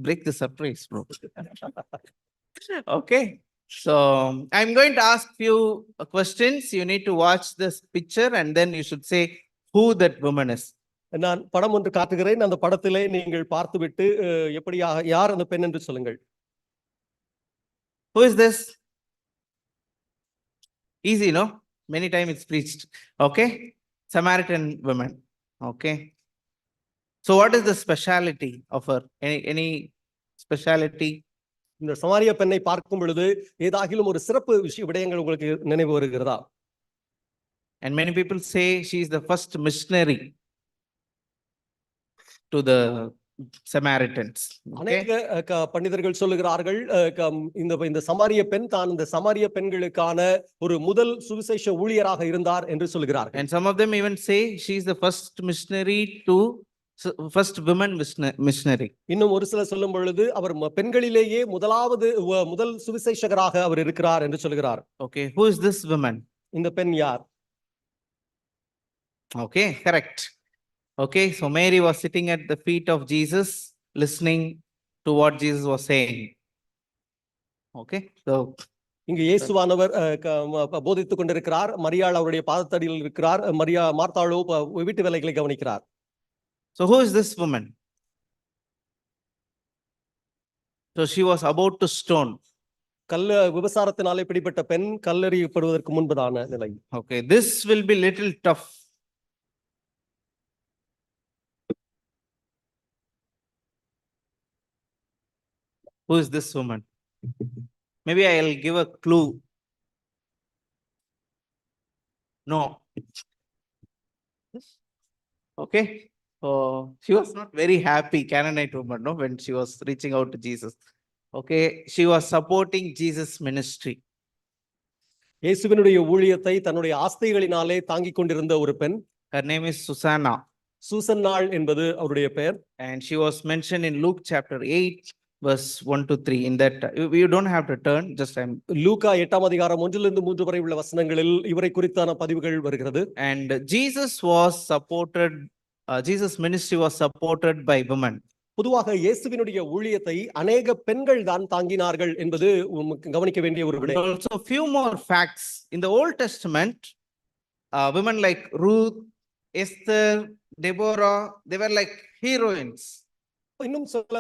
break the surprise, bro. Okay. So I'm going to ask few questions. You need to watch this picture and then you should say who that woman is. நான் படம் ஒன்று காட்டுகிறேன். அந்த படத்திலே நீங்கள் பார்த்துவிட்டு எப்படி யார் அந்த பெண் என்று சொல்லுங்கள். Who is this? Easy, no? Many times it's preached. Okay. Samaritan woman. Okay. So what is the speciality of her? Any speciality? இந்த சமாரிய பெண்ணை பார்க்கும் பொழுது ஏதாகிலும் ஒரு சிறப்பு விடயங்கள் உங்களுக்கு நினைவு வருகிறதா? And many people say she is the first missionary to the Samaritans. அநேக பண்டிதர்கள் சொல்லுகிறார்கள் இந்த சமாரிய பெண் தான் இந்த சமாரிய பெண்களுக்கான ஒரு முதல் சுவிசேஷ ஊழியராக இருந்தார் என்று சொல்லுகிறார்கள். And some of them even say she is the first missionary to first women missionary. இன்னும் ஒரு சிலர் சொல்லும் பொழுது அவர் பெண்களிலேயே முதல் சுவிசேஷகராக அவர் இருக்கிறார் என்று சொல்கிறார். Okay, who is this woman? இந்த பெண் யார்? Okay, correct. Okay, so Mary was sitting at the feet of Jesus listening to what Jesus was saying. Okay, so இங்கு இயேசுவானவர் போதித்துக் கொண்டிருக்கிறார். மரியாள் அவருடைய பாதத்தடியில் இருக்கிறார். மார்த்தாளோ வீட்டு வேலைகளை கவனிக்கிறார். So who is this woman? So she was about to stone. விபசாரத்தினாலே பிடிபட்ட பெண் கல்லெறியப்படுவதற்கு முன்பதான நிலை. Okay, this will be little tough. Who is this woman? Maybe I'll give a clue. No. Okay. So she was not very happy, Canaanite woman, no, when she was reaching out to Jesus. Okay, she was supporting Jesus' ministry. இயேசுவினுடைய ஊழியத்தை தன்னுடைய ஆஸ்திகளினாலே தாங்கிக் கொண்டிருந்த ஒரு பெண். Her name is Susanna. சூசன்னாள் என்பது அவருடைய பெயர். And she was mentioned in Luke chapter 8 verse 1 to 3. In that you don't have to turn, just I'm லூக்கா 8ஆம் அதிகாரம் 1 லிருந்து 3 வரை உள்ள வசனங்களில் இவரை குறித்தான பதிவுகள் வருகிறது. And Jesus ministry was supported by women. பொதுவாக இயேசுவினுடைய ஊழியத்தை அநேக பெண்கள் தான் தாங்கினார்கள் என்பது கவனிக்க வேண்டிய ஒரு விடயம். Also few more facts in the Old Testament, women like Ruth, Esther, Deborah, they were like heroines. இன்னும் சில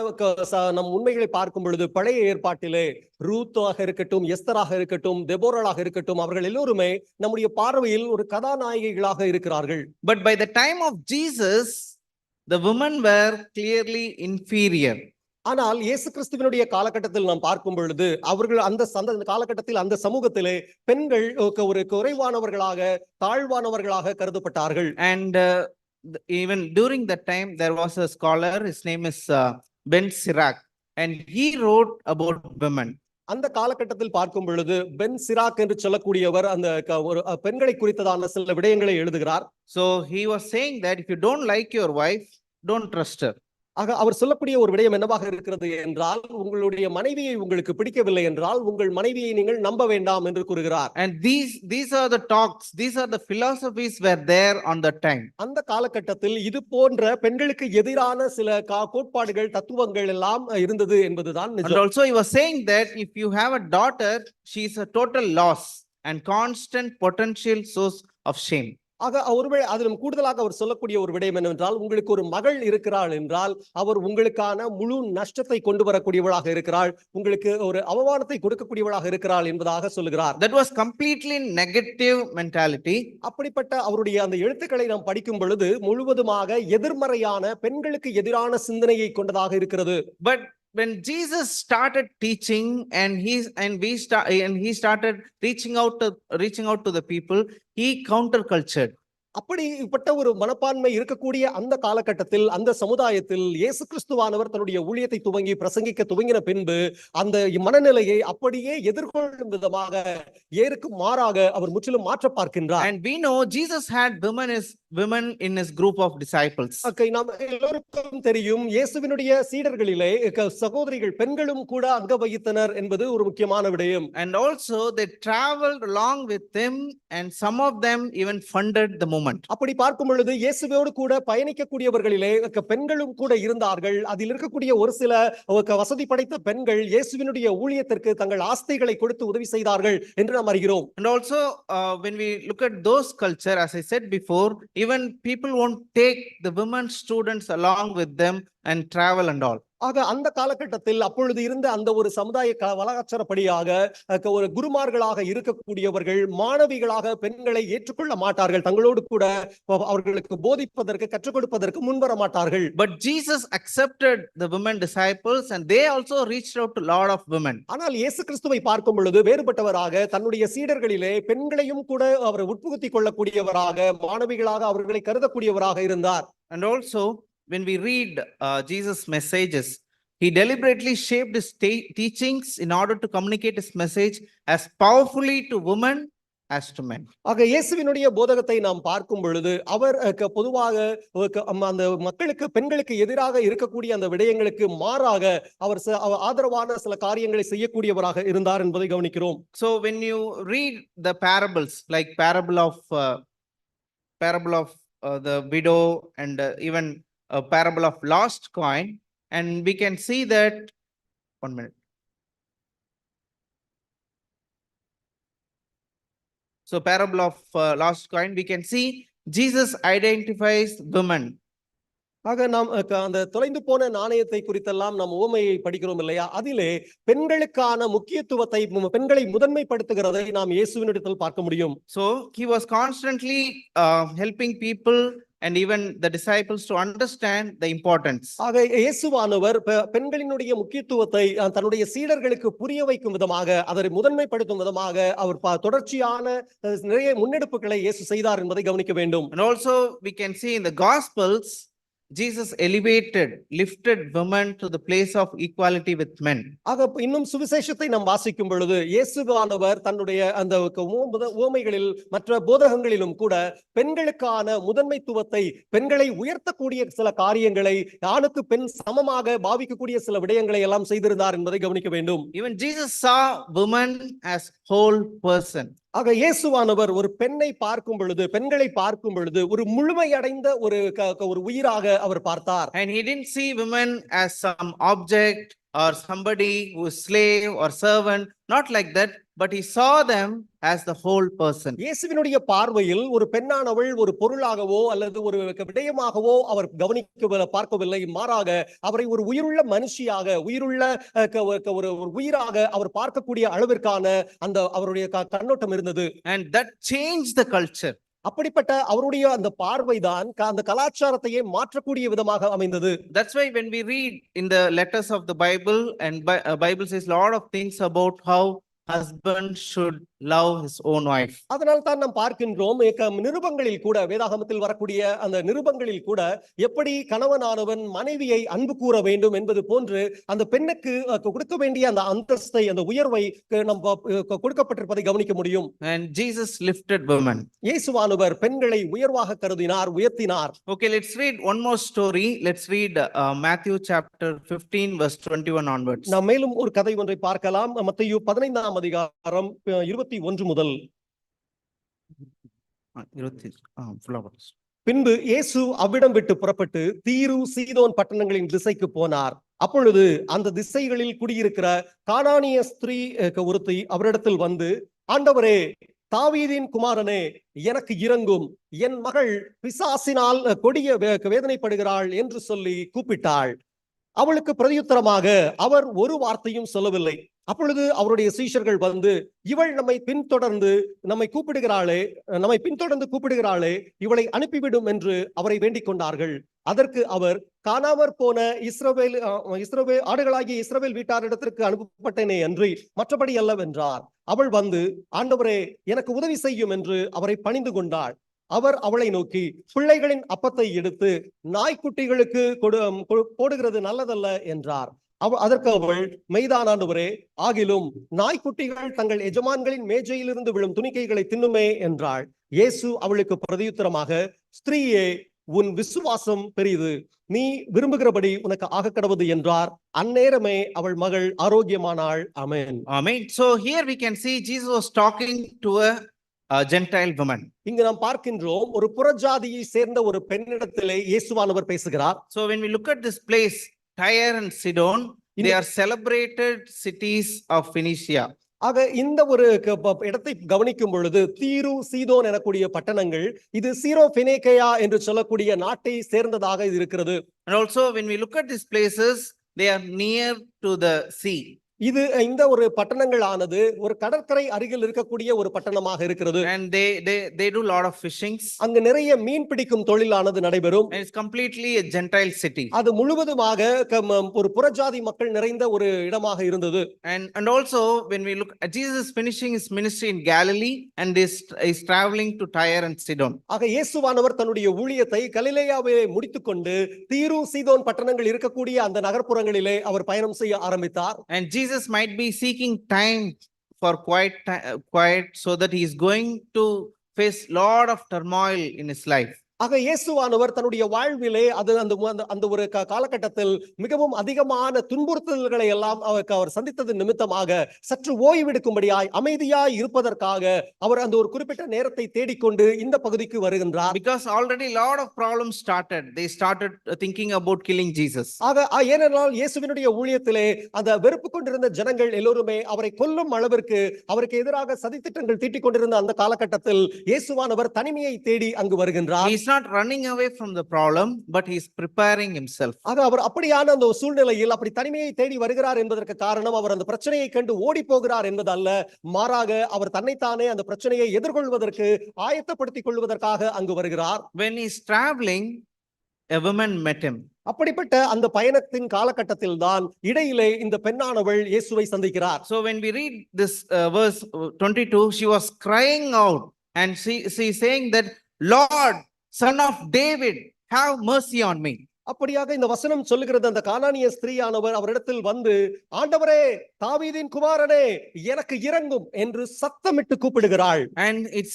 நம் உண்மைகளை பார்க்கும் பொழுது பழைய ஏற்பாட்டிலே ரூத்தாக இருக்கட்டும், எஸ்தராக இருக்கட்டும், தெபோராளாக இருக்கட்டும், அவர்கள் எல்லோருமே நம்முடைய பார்வையில் ஒரு கதாநாயகிகளாக இருக்கிறார்கள். But by the time of Jesus, the women were clearly inferior. ஆனால் இயேசு கிறிஸ்துவினுடைய காலகட்டத்தில் நாம் பார்க்கும் பொழுது அவர்கள் அந்த காலகட்டத்தில் அந்த சமூகத்திலே பெண்கள் ஒரு குறைவானவர்களாக, தாழ்வானவர்களாக கருதப்பட்டார்கள். And even during that time there was a scholar, his name is Ben Sirach, and he wrote about women. அந்த காலகட்டத்தில் பார்க்கும் பொழுது பென் சிராக் என்று சொல்லக்கூடியவர் அந்த பெண்களை குறித்ததான சில விடயங்களை எழுதுகிறார். So he was saying that if you don't like your wife, don't trust her. ஆக அவர் சொல்லக்கூடிய ஒரு விடயம் என்னவாக இருக்கிறது என்றால், உங்களுடைய மனைவியை உங்களுக்கு பிடிக்கவில்லை என்றால் உங்கள் மனைவியை நீங்கள் நம்ப வேண்டாம் என்று கூறுகிறார். And these are the talks, these are the philosophies were there on that time. அந்த காலகட்டத்தில் இது போன்ற பெண்களுக்கு எதிரான சில கோட்பாடுகள், தத்துவங்கள் எல்லாம் இருந்தது என்பதுதான் நிஜம். And also he was saying that if you have a daughter, she is a total loss and constant potential source of shame. ஆக ஒருவேளை அதிலும் கூடுதலாக அவர் சொல்லக்கூடிய ஒரு விடயம் என்னவென்றால், உங்களுக்கு ஒரு மகள் இருக்கிறாள் என்றால் அவர் உங்களுக்கான முழு நஷ்டத்தை கொண்டு வரக்கூடியவளாக இருக்கிறாள், உங்களுக்கு ஒரு அவமானத்தை கொடுக்கக்கூடியவளாக இருக்கிறாள் என்பதாக சொல்லுகிறார். That was completely negative mentality. அப்படிப்பட்ட அவருடைய அந்த எழுத்துக்களை நாம் படிக்கும் பொழுது முழுவதுமாக எதிர்மறையான, பெண்களுக்கு எதிரான சிந்தனையை கொண்டதாக இருக்கிறது. But when Jesus started teaching and he started reaching out to the people, he countercultured. அப்படிப்பட்ட ஒரு மனப்பான்மை இருக்கக்கூடிய அந்த காலகட்டத்தில், அந்த சமுதாயத்தில் இயேசு கிறிஸ்துவானவர் தன்னுடைய ஊழியத்தை துவங்கி பிரசங்கிக்க துவங்கின பின்பு அந்த மனநிலையை அப்படியே எதிர்கொள்ளும் விதமாக ஏருக்கு மாறாக அவர் முற்றிலும் மாற்ற பார்க்கின்றார். And we know Jesus had women in his group of disciples. நாம் எல்லோருக்கும் தெரியும், இயேசுவினுடைய சீடர்களிலே சகோதரிகள் பெண்களும் கூட அங்க வகித்தனர் என்பது ஒரு முக்கியமான விடயம். And also they traveled along with him and some of them even funded the movement. movement. அப்படி பார்க்கும் பொழுது இயேசுவோடு கூட பயணிக்கக்கூடியவர்களிலே பெண்களும் கூட இருந்தார்கள். அதில் இருக்கக்கூடிய ஒரு சில வசதி படைத்த பெண்கள் இயேசுவினுடைய ஊழியத்திற்கு தங்கள் ஆஸ்திகளை கொடுத்து உதவி செய்தார்கள் என்று நாம் அறிகிறோம். And also, when we look at those culture, as I said before, even people won't take the women students along with them and travel and all. ஆக அந்த காலகட்டத்தில் அப்பொழுது இருந்த அந்த ஒரு சமுதாய கலாச்சாரப்படியாக ஒரு குருமார்களாக இருக்கக்கூடியவர்கள் மாணவிகளாக பெண்களை ஏற்றுக்கொள்ள மாட்டார்கள். தங்களோடு கூட அவர்களுக்கு போதிப்பதற்கு கற்றுக் கொடுப்பதற்கு முன்வர மாட்டார்கள். But Jesus accepted the women disciples and they also reached out to lot of women. ஆனால் இயேசு கிறிஸ்துவை பார்க்கும் பொழுது வேறுபட்டவராக தன்னுடைய சீடர்களிலே பெண்களையும் கூட அவர் உட்புகுத்திக் கொள்ளக்கூடியவராக மாணவிகளாக அவர்களை கருதக்கூடியவராக இருந்தார். And also, when we read Jesus' messages, he deliberately shaped his teachings in order to communicate his message as powerfully to women as to men. ஆக இயேசுவினுடைய போதகத்தை நாம் பார்க்கும் பொழுது அவர் பொதுவாக அந்த மக்களுக்கு பெண்களுக்கு எதிராக இருக்கக்கூடிய அந்த விடயங்களுக்கு மாறாக அவர் ஆதரவான சில காரியங்களை செய்யக்கூடியவராக இருந்தார் என்பதை கவனிக்கிறோம். So when you read the parables, like parable of the widow and even a parable of lost coin, and we can see that, 1 minute. So parable of lost coin, we can see Jesus identifies women. ஆக நாம் அந்த தொலைந்து போன நாணயத்தை குறித்தெல்லாம் நாம் உவமையை படிக்கிறோம் இல்லையா? அதிலே பெண்களுக்கான முக்கியத்துவத்தை பெண்களை முதன்மைப்படுத்துகிறதை நாம் இயேசுவினிடத்தில் பார்க்க முடியும். So he was constantly helping people and even the disciples to understand the importance. ஆக இயேசுவானவர் பெண்களினுடைய முக்கியத்துவத்தை தன்னுடைய சீடர்களுக்கு புரிய வைக்கும் விதமாக அதை முதன்மைப்படுத்தும் விதமாக அவர் தொடர்ச்சியான நிறைய முன்னெடுப்புகளை இயேசு செய்தார் என்பதை கவனிக்க வேண்டும். And also we can see in the Gospels, Jesus lifted women to the place of equality with men. ஆக இன்னும் சுவிசேஷத்தை நாம் வாசிக்கும் பொழுது இயேசுவானவர் தன்னுடைய அந்த உவமைகளில் மற்ற போதகங்களிலும் கூட பெண்களுக்கான முதன்மைத்துவத்தை பெண்களை உயர்த்தக்கூடிய சில காரியங்களை ஆணுக்கு பெண் சமமாக பாவிக்கக்கூடிய சில விடயங்களை எல்லாம் செய்திருந்தார் என்பதை கவனிக்க வேண்டும். Even Jesus saw women as whole person. ஆக இயேசுவானவர் ஒரு பெண்ணை பார்க்கும் பொழுது பெண்களை பார்க்கும் பொழுது ஒரு முழுமையடைந்த ஒரு உயிராக அவர் பார்த்தார். And he didn't see women as some object or somebody who is slave or servant, not like that, but he saw them as the whole person. இயேசுவினுடைய பார்வையில் ஒரு பெண்ணானவள் ஒரு பொருளாகவோ அல்லது ஒரு விடயமாகவோ அவர் பார்க்கவில்லை. மாறாக அவரை ஒரு உயிருள்ள மனுஷியாக உயிருள்ள ஒரு உயிராக அவர் பார்க்கக்கூடிய அளவிற்கான அந்த அவருடைய கண்ணோட்டம் இருந்தது. And that changed the culture. அப்படிப்பட்ட அவருடைய அந்த பார்வைதான் அந்த கலாச்சாரத்தையே மாற்றக்கூடிய விதமாக அமைந்தது. That's why when we read in the letters of the Bible, and Bible says a lot of things about how husband should love his own wife. அதனால் தான் நாம் பார்க்கின்றோம் நிருபங்களில் கூட வேதாகமத்தில் வரக்கூடிய அந்த நிருபங்களில் கூட எப்படி கணவனானவன் மனைவியை அன்பு கூற வேண்டும் என்பது போன்று அந்த பெண்ணுக்கு கொடுக்க வேண்டிய அந்த அந்தஸ்தை அந்த உயர்வை நாம் கொடுக்கப்பட்டிருப்பதை கவனிக்க முடியும். And Jesus lifted women. இயேசுவானவர் பெண்களை உயர்வாக கருதினார், உயர்த்தினார். Okay, let's read one more story. Let's read Matthew chapter 15 verse 21 onwards. நாம் மேலும் ஒரு கதை ஒன்றை பார்க்கலாம். மத்தேயு 15 அதிகாரம் 21 முதல். பின்பு இயேசு அவ்விடம் விட்டு புறப்பட்டு தீரு சீதோன் பட்டணங்களின் திசைக்கு போனார். அப்பொழுது அந்த திசைகளில் குடியிருக்கிற கானானிய ஸ்திரீ ஒருத்தி அவரிடத்தில் வந்து, ஆண்டவரே, தாவீதின் குமாரனே, எனக்கு இரங்கும், என் மகள் பிசாசினால் கொடிய வேதனைப்படுகிறாள் என்று சொல்லி கூப்பிட்டாள். அவளுக்கு பிரதியுத்தரமாக அவர் ஒரு வார்த்தையும் சொல்லவில்லை. அப்பொழுது அவருடைய சீஷர்கள் வந்து, இவள் நம்மை பின்தொடர்ந்து கூப்பிடுகிறாளே, இவளை அனுப்பிவிடும் என்று அவரை வேண்டிக் கொண்டார்கள். அதற்கு அவர், காணாமற் போன இஸ்ரவேல் ஆடுகளாகிய இஸ்ரவேல் வீட்டாரிடத்திற்கு அனுப்பப்பட்டேனே அன்றி மற்றபடி அல்லவென்றார். அவள் வந்து, ஆண்டவரே, எனக்கு உதவி செய்யும் என்று அவரை பணிந்து கொண்டாள். அவர் அவளை நோக்கி, பிள்ளைகளின் அப்பத்தை எடுத்து நாய்க்குட்டிகளுக்கு போடுகிறது நல்லதல்ல என்றார். அதற்கு அவள், மெய்தான் ஆண்டவரே, ஆகிலும் நாய்க்குட்டிகள் தங்கள் எஜமான்களின் மேஜையிலிருந்து விழும் துணிக்கைகளை தின்னுமே என்றாள். இயேசு அவளுக்கு பிரதியுத்தரமாக, ஸ்திரீயே, உன் விசுவாசம் பெரிது, நீ விரும்புகிறபடி உனக்கு ஆக கடவுது என்றார். அந்நேரமே அவள் மகள் ஆரோக்கியமானாள். ஆமென். Amen. So here we can see Jesus was talking to a a Gentile woman. இங்கு நாம் பார்க்கின்றோம் ஒரு புறஜாதியை சேர்ந்த ஒரு பெண்ணிடத்திலே இயேசுவானவர் பேசுகிறார். So when we look at this place, Tyre and Sidon, they are celebrated cities of Phoenicia. ஆக இந்த ஒரு இடத்தை கவனிக்கும் பொழுது தீரு சீதோன் எனக்கூடிய பட்டணங்கள் இது சீரோ பினேக்கையா என்று சொல்லக்கூடிய நாட்டை சேர்ந்ததாக இது இருக்கிறது. And also when we look at these places, they are near to the sea. இது இந்த ஒரு பட்டணங்கள் ஆனது ஒரு கடற்கரை அருகில் இருக்கக்கூடிய ஒரு பட்டணமாக இருக்கிறது. And they do lot of fishings. அங்கு நிறைய மீன் பிடிக்கும் தொழிலானது நடைபெறும். And it's completely a Gentile city. அது முழுவதுமாக ஒரு புறஜாதி மக்கள் நிறைந்த ஒரு இடமாக இருந்தது. And also when we look at Jesus finishing his ministry in Galilee and is traveling to Tyre and Sidon. ஆக இயேசுவானவர் தன்னுடைய ஊழியத்தை கலிலேயாவிலே முடித்துக்கொண்டு தீரு சீதோன் பட்டணங்கள் இருக்கக்கூடிய அந்த நகர்ப்புறங்களிலே அவர் பயணம் செய்ய ஆரம்பித்தார். And Jesus might be seeking time for quiet so that he is going to face lot of turmoil in his life. ஆக இயேசுவானவர் தன்னுடைய வாழ்விலே அது அந்த ஒரு காலகட்டத்தில் மிகவும் அதிகமான துன்புறுத்தல்களை எல்லாம் அவர் சந்தித்தது நிமித்தமாக சற்று ஓய்வெடுக்கும்படியாய் அமைதியாய் இருப்பதற்காக அவர் அந்த ஒரு குறிப்பிட்ட நேரத்தை தேடிக்கொண்டு இந்த பகுதிக்கு வருகின்றார். Because already lot of problems started. They started thinking about killing Jesus. ஆக ஏனென்றால் இயேசுவினுடைய ஊழியத்திலே அந்த வெறுப்பு கொண்டிருந்த ஜனங்கள் எல்லோருமே அவரை கொல்லும் அளவிற்கு அவருக்கு எதிராக சதித்திட்டங்கள் தீட்டிக் கொண்டிருந்த அந்த காலகட்டத்தில் இயேசுவானவர் தனிமையை தேடி அங்கு வருகின்றார். He is not running away from the problem, but he is preparing himself. ஆக அவர் அப்படியான அந்த சூழ்நிலையில் அப்படி தனிமையை தேடி வருகிறார் என்பதற்கு காரணம் அவர் அந்த பிரச்சனையை கண்டு ஓடி போகிறார் என்பது அல்ல, மாறாக அவர் தன்னைத்தானே அந்த பிரச்சனையை எதிர்கொள்வதற்கு ஆயத்தப்படுத்திக் கொள்வதற்காக அங்கு வருகிறார். When he is traveling, a woman met him. அப்படிப்பட்ட அந்த பயணத்தின் காலகட்டத்தில் தான் இடையிலே இந்த பெண்ணானவள் இயேசுவை சந்திக்கிறார். So when we read this verse 22, she was crying out and she is saying that, Lord, Son of David, have mercy on me. அப்படியாக இந்த வசனம் சொல்லுகிறது, அந்த கானானிய ஸ்திரீயானவர் அவரிடத்தில் வந்து, ஆண்டவரே, தாவீதின் குமாரனே, எனக்கு இரங்கும் என்று சத்தமிட்டு கூப்பிடுகிறாள். And it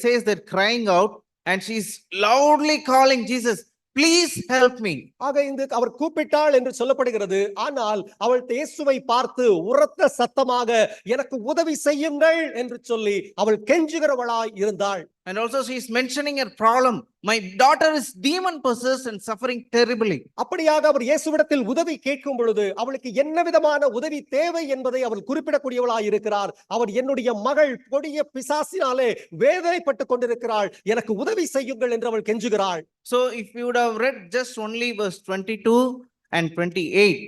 says that crying out, and she is loudly calling Jesus, please help me. ஆக இந்த அவர் கூப்பிட்டாள் என்று சொல்லப்படுகிறது. ஆனால் அவள் இயேசுவை பார்த்து உரத்த சத்தமாக எனக்கு உதவி செய்யுங்கள் என்று சொல்லி அவள் கெஞ்சுகிறவளாய் இருந்தாள். And also she is mentioning her problem. My daughter is demon possessed and suffering terribly. அப்படியாக அவர் இயேசுவிடத்தில் உதவி கேட்கும் பொழுது அவளுக்கு என்ன விதமான உதவி தேவை என்பதை அவள் குறிப்பிடக்கூடியவளாய் இருக்கிறார். அவர் என்னுடைய மகள் கொடிய பிசாசினாலே வேதனைப்பட்டுக் கொண்டிருக்கிறாள், எனக்கு உதவி செய்யுங்கள் என்று அவள் கெஞ்சுகிறாள். So if you would have read just only verse 22 and 28,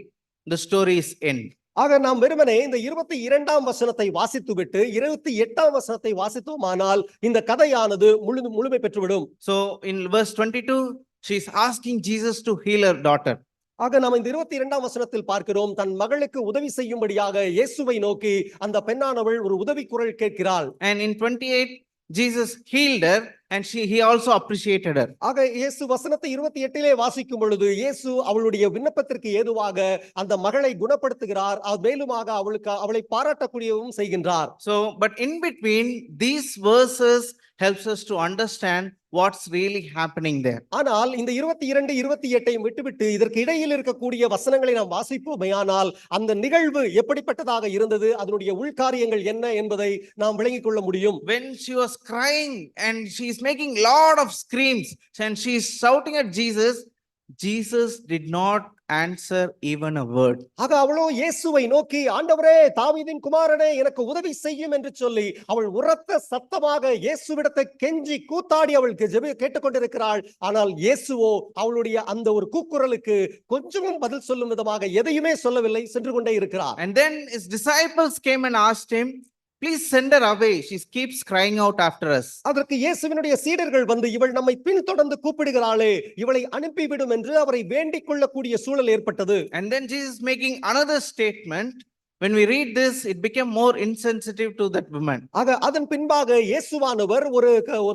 the story is end. ஆக நாம் வெறுமனே இந்த 22ஆம் வசனத்தை வாசித்துவிட்டு 28ஆம் வசனத்தை வாசித்தோமானால் இந்த கதையானது முழுமை பெற்றுவிடும். So in verse 22, she is asking Jesus to heal her daughter. ஆக நாம் இந்த 22ஆம் வசனத்தில் பார்க்கிறோம், தன் மகளுக்கு உதவி செய்யும்படியாக இயேசுவை நோக்கி அந்த பெண்ணானவள் ஒரு உதவி குரல் கேட்கிறாள். And in 28, Jesus healed her and he also appreciated her. ஆக இயேசு வசனத்தை 28லே வாசிக்கும் பொழுது இயேசு அவளுடைய விண்ணப்பத்திற்கு ஏதுவாக அந்த மகளை குணப்படுத்துகிறார். மேலுமாக அவளை பாராட்டக்கூடியவும் செய்கின்றார். So but in between these verses helps us to understand what's really happening there. ஆனால் இந்த 22 28 விட்டுவிட்டு இதற்கு இடையில் இருக்கக்கூடிய வசனங்களை நாம் வாசிப்போமேயானால் அந்த நிகழ்வு எப்படிப்பட்டதாக இருந்தது, அதனுடைய உள்காரியங்கள் என்ன என்பதை நாம் விளங்கிக் கொள்ள முடியும். When she was crying and she is making lot of screams and she is shouting at Jesus, Jesus did not answer even a word. ஆக அவளோ இயேசுவை நோக்கி, ஆண்டவரே, தாவீதின் குமாரனே, எனக்கு உதவி செய்யும் என்று சொல்லி அவள் உரத்த சத்தமாக இயேசுவிடத்தை கெஞ்சி கூத்தாடி அவள் கேட்டுக்கொண்டிருக்கிறாள். ஆனால் இயேசுவோ அவளுடைய அந்த ஒரு கூக்குரலுக்கு கொஞ்சமும் பதில் சொல்லும் விதமாக எதையுமே சொல்லவில்லை, சென்று கொண்டே இருக்கிறார். And then his disciples came and asked him, please send her away, she keeps crying out after us. அதற்கு இயேசுவினுடைய சீடர்கள் வந்து, இவள் நம்மை பின்தொடர்ந்து கூப்பிடுகிறாளே, இவளை அனுப்பிவிடும் என்று அவரை வேண்டிக் கொள்ளக்கூடிய சூழல் ஏற்பட்டது. And then Jesus making another statement. When we read this, it became more insensitive to that woman. ஆக அதன் பின்பாக இயேசுவானவர்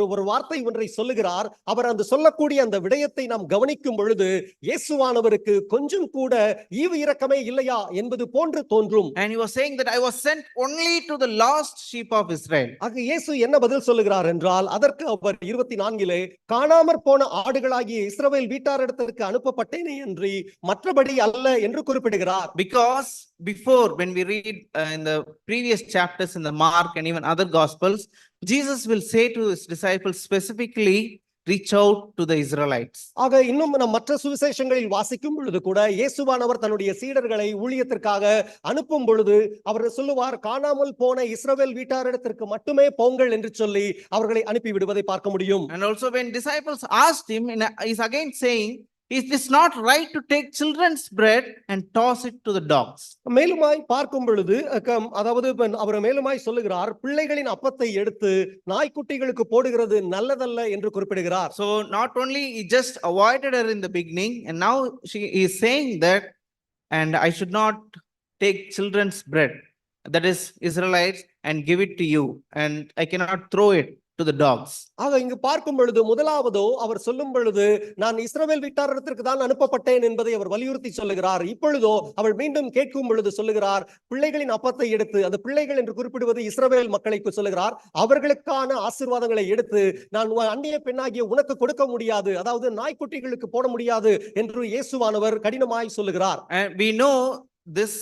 ஒரு வார்த்தை ஒன்றை சொல்லுகிறார். அவர் அந்த சொல்லக்கூடிய அந்த விடயத்தை நாம் கவனிக்கும் பொழுது இயேசுவானவருக்கு கொஞ்சம் கூட ஈவு இரக்கமே இல்லையா என்பது போன்று தோன்றும். And he was saying that I was sent only to the lost sheep of Israel. ஆக இயேசு என்ன பதில் சொல்லுகிறார் என்றால், அதற்கு அவர் 24லே காணாமற் போன ஆடுகளாகிய இஸ்ரவேல் வீட்டாரிடத்திற்கு அனுப்பப்பட்டேனே அன்றி மற்றபடி அல்ல என்று குறிப்பிடுகிறார். Because before, when we read in the previous chapters in the Mark and even other gospels, Jesus will say to his disciples specifically, reach out to the Israelites. ஆக இன்னும் நம் மற்ற சுவிசேஷங்களில் வாசிக்கும் பொழுது கூட இயேசுவானவர் தன்னுடைய சீடர்களை ஊழியத்திற்காக அனுப்பும் பொழுது அவர் சொல்லுவார், காணாமல் போன இஸ்ரவேல் வீட்டாரிடத்திற்கு மட்டுமே போங்கள் என்று சொல்லி அவர்களை அனுப்பி விடுவதை பார்க்க முடியும். And also when disciples asked him, he's again saying, is this not right to take children's bread and toss it to the dogs? மேலுமாய் பார்க்கும் பொழுது அதாவது அவர் மேலுமாய் சொல்லுகிறார், பிள்ளைகளின் அப்பத்தை எடுத்து நாய்க்குட்டிகளுக்கு போடுகிறது நல்லதல்ல என்று குறிப்பிடுகிறார். So not only he just avoided her in the beginning, and now she is saying that, and I should not take children's bread, that is Israelites, and give it to you, and I cannot throw it to the dogs. ஆக இங்கு பார்க்கும் பொழுது முதலாவதோ அவர் சொல்லும் பொழுது நான் இஸ்ரவேல் வீட்டாரிடத்திற்கு தான் அனுப்பப்பட்டேன் என்பதை அவர் வலியுறுத்தி சொல்லுகிறார். இப்பொழுதோ அவள் மீண்டும் கேட்கும் பொழுது சொல்லுகிறார், பிள்ளைகளின் அப்பத்தை எடுத்து, அந்த பிள்ளைகள் என்று குறிப்பிடுவது இஸ்ரவேல் மக்களை சொல்லுகிறார், அவர்களுக்கான ஆசீர்வாதங்களை எடுத்து நான் அந்நிய பெண்ணாகிய உனக்கு கொடுக்க முடியாது, அதாவது நாய்க்குட்டிகளுக்கு போட முடியாது என்று இயேசுவானவர் கடினமாய் சொல்லுகிறார். And we know this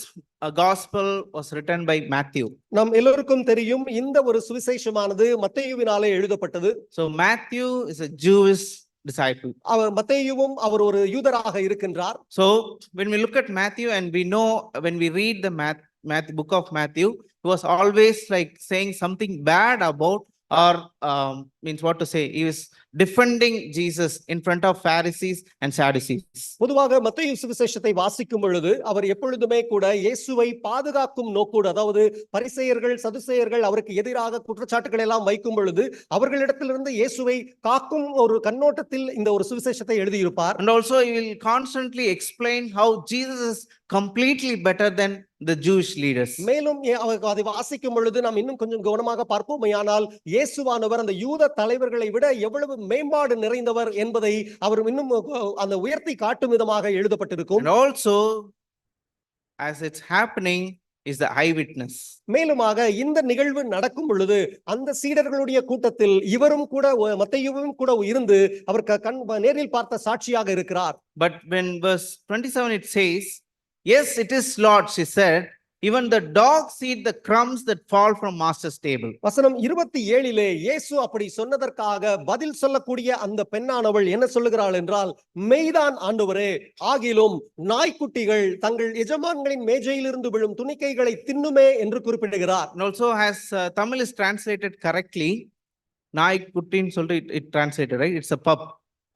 gospel was written by Matthew. நம் எல்லோருக்கும் தெரியும் இந்த ஒரு சுவிசேஷமானது மத்தேயுவினாலே எழுதப்பட்டது. So Matthew is a Jewish disciple. மத்தேயுவும் அவர் ஒரு யூதராக இருக்கின்றார். So when we look at Matthew, and we know when we read the book of Matthew, he was always like saying something bad about, or means what to say, he was defending Jesus in front of Pharisees and Sadducees. பொதுவாக மத்தேயு சுவிசேஷத்தை வாசிக்கும் பொழுது அவர் எப்பொழுதுமே கூட இயேசுவை பாதுகாக்கும் நோக்கோடு, அதாவது பரிசேயர்கள் சதுசேயர்கள் அவருக்கு எதிராக குற்றச்சாட்டுகள் எல்லாம் வைக்கும் பொழுது அவர்களிடத்திலிருந்து இயேசுவை காக்கும் ஒரு கண்ணோட்டத்தில் இந்த ஒரு சுவிசேஷத்தை எழுதியிருப்பார். And also he will constantly explain how Jesus is completely better than the Jewish leaders. மேலும் அதை வாசிக்கும் பொழுது நாம் இன்னும் கொஞ்சம் கவனமாக பார்ப்போமேயானால் இயேசுவானவர் அந்த யூத தலைவர்களை விட எவ்வளவு மேம்பாடு நிறைந்தவர் என்பதை அவர் இன்னும் அந்த உயர்த்தி காட்டும் விதமாக எழுதப்பட்டிருக்கும். And also as it's happening is the eyewitness. மேலுமாக இந்த நிகழ்வு நடக்கும் பொழுது அந்த சீடர்களுடைய கூட்டத்தில் இவரும் கூட மத்தேயுவும் கூட இருந்து அவர் நேரில் பார்த்த சாட்சியாக இருக்கிறார். But when verse 27 it says, yes, it is Lord, she said, even the dogs eat the crumbs that fall from master's table. வசனம் 27 இயேசு அப்படி சொன்னதற்காக பதில் சொல்லக்கூடிய அந்த பெண்ணானவள் என்ன சொல்லுகிறாள் என்றால், மெய்தான் ஆண்டவரே, ஆகிலும் நாய்க்குட்டிகள் தங்கள் எஜமான்களின் மேஜையிலிருந்து விழும் துணிக்கைகளை தின்னுமே என்று குறிப்பிடுகிறார். And also as Tamil is translated correctly, நாய்க்குட்டின்னு சொல்லிட்டு it translated, right? It's a pup.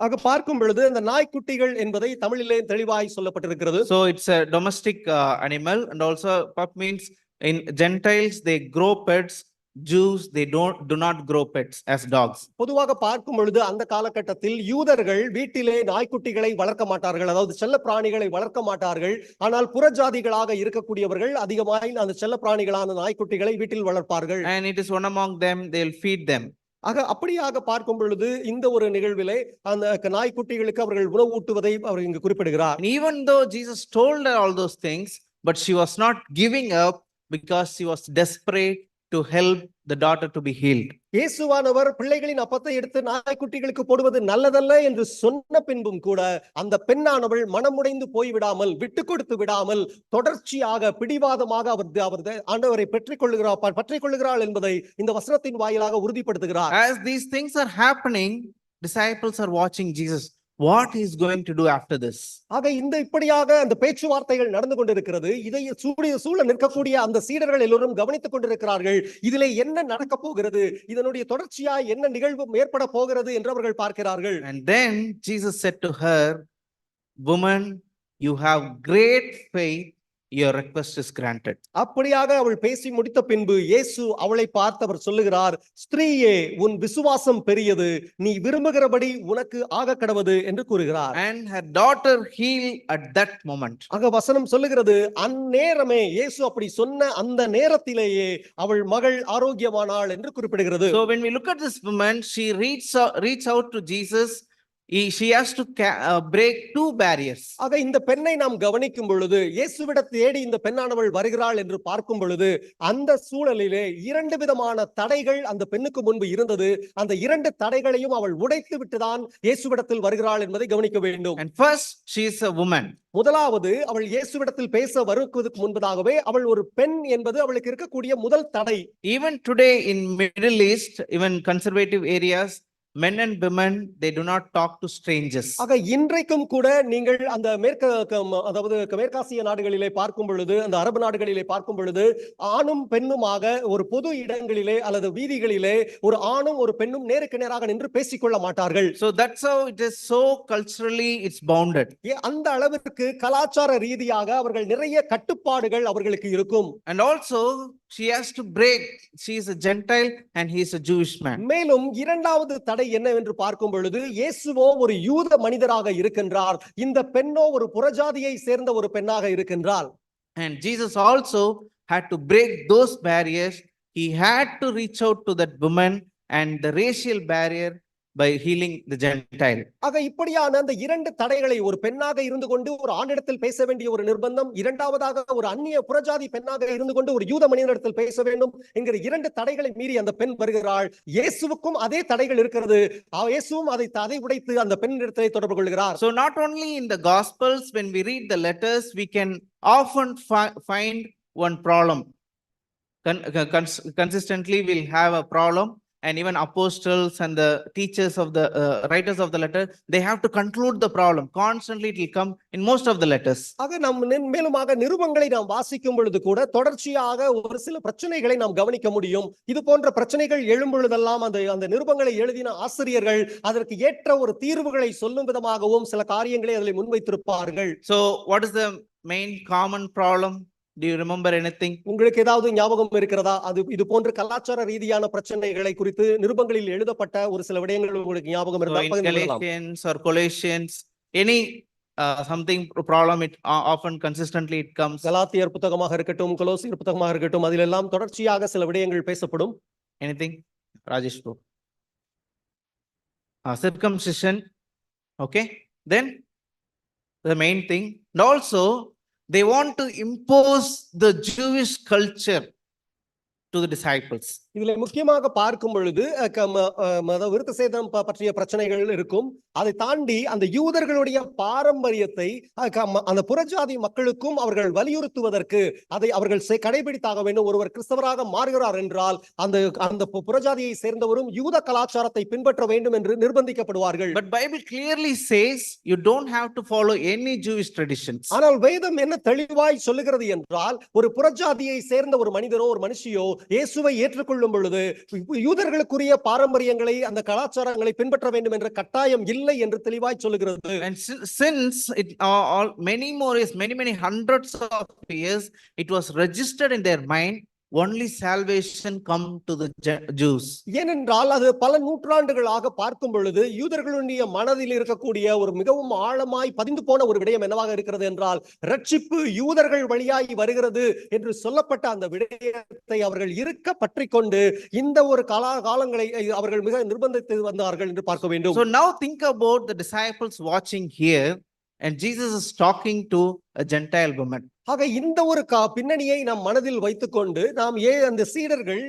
ஆக பார்க்கும் பொழுது அந்த நாய்க்குட்டிகள் என்பதை தமிழிலே தெளிவாய் சொல்லப்பட்டிருக்கிறது. So it's a domestic animal, and also pup means in Gentiles they grow pets, Jews they do not grow pets as dogs. பொதுவாக பார்க்கும் பொழுது அந்த காலகட்டத்தில் யூதர்கள் வீட்டிலே நாய்க்குட்டிகளை வளர்க்க மாட்டார்கள், அதாவது செல்ல பிராணிகளை வளர்க்க மாட்டார்கள். ஆனால் புறஜாதிகளாக இருக்கக்கூடியவர்கள் அதிகமாக அந்த செல்ல பிராணிகளான நாய்க்குட்டிகளை வீட்டில் வளர்ப்பார்கள். And it is one among them, they'll feed them. ஆக அப்படியாக பார்க்கும் பொழுது இந்த ஒரு நிகழ்விலே அந்த நாய்க்குட்டிகளுக்கு அவர்கள் உணவு ஊட்டுவதை அவர் இங்கு குறிப்பிடுகிறார். And even though Jesus told her all those things, but she was not giving up because she was desperate to help the daughter to be healed. இயேசுவானவர் பிள்ளைகளின் அப்பத்தை எடுத்து நாய்க்குட்டிகளுக்கு போடுவது நல்லதல்ல என்று சொன்ன பின்பும் கூட அந்த பெண்ணானவள் மனமுடைந்து போய்விடாமல், விட்டு கொடுத்து விடாமல், தொடர்ச்சியாக பிடிவாதமாக அவர் ஆண்டவரை பற்றிக் கொள்ளுகிறாள் என்பதை இந்த வசனத்தின் வாயிலாக உறுதிப்படுத்துகிறார். As these things are happening, disciples are watching Jesus. What he is going to do after this? ஆக இந்த இப்படியாக அந்த பேச்சுவார்த்தைகள் நடந்து கொண்டிருக்கிறது. இதை சூழ நிற்கக்கூடிய அந்த சீடர்கள் எல்லோரும் கவனித்துக் கொண்டிருக்கிறார்கள். இதிலே என்ன நடக்க போகிறது, இதனுடைய தொடர்ச்சியா என்ன நிகழ்வு ஏற்பட போகிறது என்று அவர்கள் பார்க்கிறார்கள். And then Jesus said to her, woman, you have great faith, your request is granted. அப்படியாக அவள் பேசி முடித்த பின்பு இயேசு அவளை பார்த்து அவர் சொல்லுகிறார், ஸ்திரீயே, உன் விசுவாசம் பெரியது, நீ விரும்புகிறபடி உனக்கு ஆக கடவது என்று கூறுகிறார். And her daughter healed at that moment. ஆக வசனம் சொல்லுகிறது, அந்நேரமே, இயேசு அப்படி சொன்ன அந்த நேரத்திலேயே அவள் மகள் ஆரோக்கியமானாள் என்று குறிப்பிடுகிறது. So when we look at this woman, she reached out to Jesus she has to break two barriers. ஆக இந்த பெண்ணை நாம் கவனிக்கும் பொழுது, இயேசுவிட தேடி இந்த பெண்ணானவள் வருகிறாள் என்று பார்க்கும் பொழுது, அந்த சூழலிலே இரண்டு விதமான தடைகள் அந்த பெண்ணுக்கு முன்பு இருந்தது. அந்த இரண்டு தடைகளையும் அவள் உடைத்து விட்டுதான் இயேசுவிடத்தில் வருகிறாள் என்பதை கவனிக்க வேண்டும். And first, she is a woman. முதலாவது, அவள் இயேசுவிடத்தில் பேச வருவதற்கு முன்பதாகவே அவள் ஒரு பெண் என்பது அவளுக்கு இருக்கக்கூடிய முதல் தடை. Even today in Middle East, even conservative areas, men and women, they do not talk to strangers. ஆக இன்றைக்கும் கூட நீங்கள் அந்த அதாவது மேற்காசிய நாடுகளிலே பார்க்கும் பொழுது, அந்த அரபு நாடுகளிலே பார்க்கும் பொழுது, ஆணும் பெண்ணுமாக ஒரு பொது இடங்களிலே அல்லது வீதிகளிலே ஒரு ஆணும் ஒரு பெண்ணும் நேருக்கு நேராக நின்று பேசிக்கொள்ள மாட்டார்கள். So that's how it is, so culturally it's bounded. அந்த அளவிற்கு கலாச்சார ரீதியாக அவர்கள் நிறைய கட்டுப்பாடுகள் அவர்களுக்கு இருக்கும். And also she has to break. She is a Gentile and he is a Jewish man. மேலும் இரண்டாவது தடை என்னவென்று பார்க்கும் பொழுது, இயேசுவோ ஒரு யூத மனிதராக இருக்கின்றார், இந்த பெண்ணோ ஒரு புறஜாதியை சேர்ந்த ஒரு பெண்ணாக இருக்கின்றாள். And Jesus also had to break those barriers. He had to reach out to that woman and the racial barrier by healing the Gentile. ஆக இப்படியான அந்த இரண்டு தடைகளை, ஒரு பெண்ணாக இருந்து கொண்டு ஒரு ஆணிடத்தில் பேச வேண்டிய ஒரு நிர்பந்தம், இரண்டாவதாக ஒரு அந்நிய புறஜாதி பெண்ணாக இருந்து கொண்டு ஒரு யூத மனிதனிடத்தில் பேச வேண்டும் என்கிற இரண்டு தடைகளை மீறி அந்த பெண் வருகிறாள். இயேசுவுக்கும் அதே தடைகள் இருக்கிறது. இயேசுவும் அதை உடைத்து அந்த பெண்ணிடத்தை தொடர்பு கொள்கிறார். So not only in the Gospels, when we read the letters, we can often find one problem. Consistently we'll have a problem. And even apostles and the teachers of the writers of the letter, they have to conclude the problem. Constantly it will come in most of the letters. ஆக நாம் மேலுமாக நிருபங்களை நாம் வாசிக்கும் பொழுது கூட தொடர்ச்சியாக ஒரு சில பிரச்சனைகளை நாம் கவனிக்க முடியும். இது போன்ற பிரச்சனைகள் எழும் பொழுதெல்லாம் அந்த நிருபங்களை எழுதின ஆசிரியர்கள் அதற்கு ஏற்ற ஒரு தீர்வுகளை சொல்லும் விதமாகவும் சில காரியங்களை அதில் முன்வைத்திருப்பார்கள். So what is the main common problem? Do you remember anything? உங்களுக்கு ஏதாவது ஞாபகம் இருக்கிறதா? இது போன்ற கலாச்சார ரீதியான பிரச்சனைகளை குறித்து நிருபங்களில் எழுதப்பட்ட ஒரு சில விடயங்கள் உங்களுக்கு ஞாபகம் இருந்தால் பகிர்ந்துகொள்ளலாம். Galatians or Colossians, any something problem, it often consistently it comes. கலாத்தியர் புத்தகமாக இருக்கட்டும், கொலோசியர் புத்தகமாக இருக்கட்டும், அதிலெல்லாம் தொடர்ச்சியாக சில விடயங்கள் பேசப்படும். Anything? Rajesh bro. Circumcision. Okay. Then the main thing. And also they want to impose the Jewish culture to the disciples. இதுல முக்கியமாக பார்க்கும் பொழுது விருத்த சேதனம் பற்றிய பிரச்சனைகள் இருக்கும். அதை தாண்டி அந்த யூதர்களுடைய பாரம்பரியத்தை அந்த புறஜாதி மக்களுக்கும் அவர்கள் வலியுறுத்துவதற்கு அதை அவர்கள் கடைபிடித்தாக வேண்டும். ஒருவர் கிறிஸ்தவராக மாறுகிறார் என்றால் அந்த புறஜாதியை சேர்ந்தவரும் யூத கலாச்சாரத்தை பின்பற்ற வேண்டும் என்று நிர்பந்திக்கப்படுவார்கள். But Bible clearly says you don't have to follow any Jewish traditions. ஆனால் வேதம் என்ன தெளிவாய் சொல்லுகிறது என்றால், ஒரு புறஜாதியை சேர்ந்த ஒரு மனிதரோ ஒரு மனுஷியோ இயேசுவை ஏற்றுக்கொள்ளும் பொழுது யூதர்களுக்குரிய பாரம்பரியங்களை அந்த கலாச்சாரங்களை பின்பற்ற வேண்டும் என்ற கட்டாயம் இல்லை என்று தெளிவாய் சொல்லுகிறது. And since it many hundreds of years, it was registered in their mind, only salvation come to the Jews. ஏனென்றால் அது பல நூற்றாண்டுகளாக பார்க்கும் பொழுது யூதர்களுடைய மனதில் இருக்கக்கூடிய ஒரு மிகவும் ஆழமாய் பதிந்து போன ஒரு விடயம் என்னவாக இருக்கிறது என்றால், ரட்சிப்பு யூதர்கள் வழியாய் வருகிறது என்று சொல்லப்பட்ட அந்த விடயத்தை அவர்கள் இருக்க பற்றிக் கொண்டு இந்த ஒரு காலங்களை அவர்கள் மிக நிர்பந்தித்து வந்தார்கள் என்று பார்க்க வேண்டும். So now think about the disciples watching here, and Jesus is talking to a Gentile woman. ஆக இந்த ஒரு பின்னணியை நாம் மனதில் வைத்துக்கொண்டு நாம் அந்த சீடர்கள்